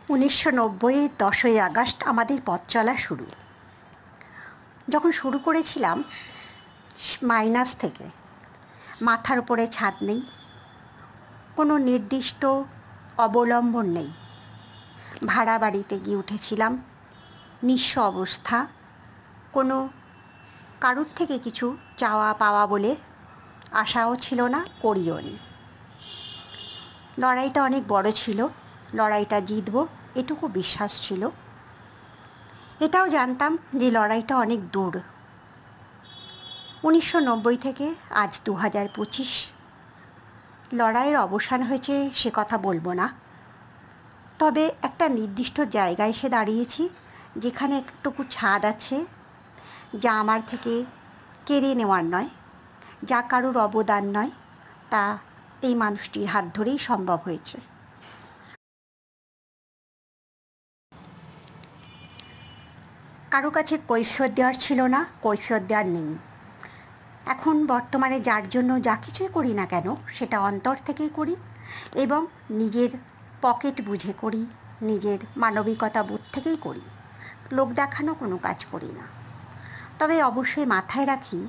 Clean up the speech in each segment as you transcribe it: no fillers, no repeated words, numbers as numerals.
1990 10ই August আমাদের পথ চলা শুরু। যখন শুরু করেছিলাম মাইনাস থেকে, মাথার উপরে ছাদ নেই, কোনো নির্দিষ্ট অবলম্বন নেই, ভাড়া বাড়িতে গিয়ে উঠেছিলাম, নিঃস্ব অবস্থা, কোনো কারুর থেকে কিছু চাওয়া পাওয়া বলে আশাও ছিল না, করিও নি। লড়াইটা অনেক বড় ছিল, লড়াইটা জিতব এটুকু বিশ্বাস ছিল। এটাও জানতাম যে লড়াইটা অনেক দূর। 1990 থেকে আজ 2025, লড়াইয়ের অবসান হয়েছে সে কথা বলবো না, তবে একটা নির্দিষ্ট জায়গায় এসে দাঁড়িয়েছি যেখানে একটুকু ছাদ আছে, যা আমার থেকে কেড়ে নেওয়ার নয়, যা কারুর অবদান নয়, তা এই মানুষটির হাত ধরেই সম্ভব হয়েছে। কারো কাছে কৈফিয়ত দেওয়ার ছিল না, কৈফিয়ত দেওয়ার নেই। এখন বর্তমানে যার জন্য যা কিছুই করি না কেন সেটা অন্তর থেকেই করি এবং নিজের পকেট বুঝে করি, নিজের মানবিকতা বোধ থেকেই করি। লোক দেখানো কোনো কাজ করি না। তবে অবশ্যই মাথায় রাখি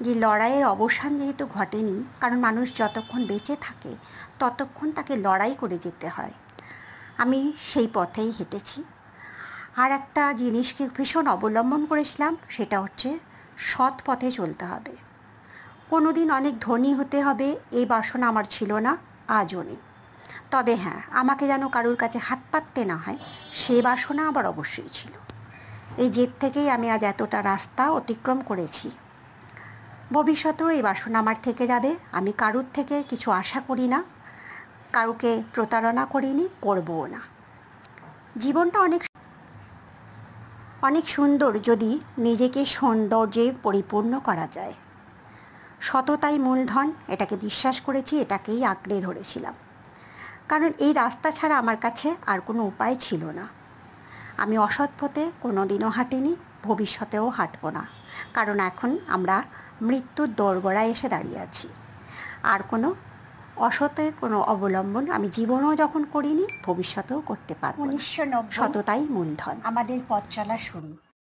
যে লড়াইয়ের অবসান যেহেতু ঘটেনি, কারণ মানুষ যতক্ষণ বেঁচে থাকে ততক্ষণ তাকে লড়াই করে যেতে হয়। আমি সেই পথেই হেঁটেছি। আর একটা জিনিসকে ভীষণ অবলম্বন করেছিলাম, সেটা হচ্ছে সৎ পথে চলতে হবে। কোনো দিন অনেক ধনী হতে হবে এই বাসনা আমার ছিল না, আজও নেই। তবে হ্যাঁ, আমাকে যেন কারোর কাছে হাত পাততে না হয় সে বাসনা আবার অবশ্যই ছিল। এই জেদ থেকেই আমি আজ এতটা রাস্তা অতিক্রম করেছি। ভবিষ্যতেও এই বাসনা আমার থেকে যাবে। আমি কারোর থেকে কিছু আশা করি না, কাউকে প্রতারণা করিনি, করবও না। জীবনটা অনেক সুন্দর যদি নিজেকে সৌন্দর্যে পরিপূর্ণ করা যায়। সততাই মূলধন, এটাকে বিশ্বাস করেছি, এটাকেই আঁকড়ে ধরেছিলাম। কারণ এই রাস্তা ছাড়া আমার কাছে আর কোনো উপায় ছিল না। আমি অসৎ পথে কোনো দিনও হাঁটিনি, ভবিষ্যতেও হাঁটব না। কারণ এখন আমরা মৃত্যুর দোরগোড়ায় এসে দাঁড়িয়ে আছি। আর কোনো অসতের কোনো অবলম্বন আমি জীবনেও যখন করিনি, ভবিষ্যতেও করতে পারব না। 1990 সততাই মূলধন, আমাদের পথ চলা শুরু।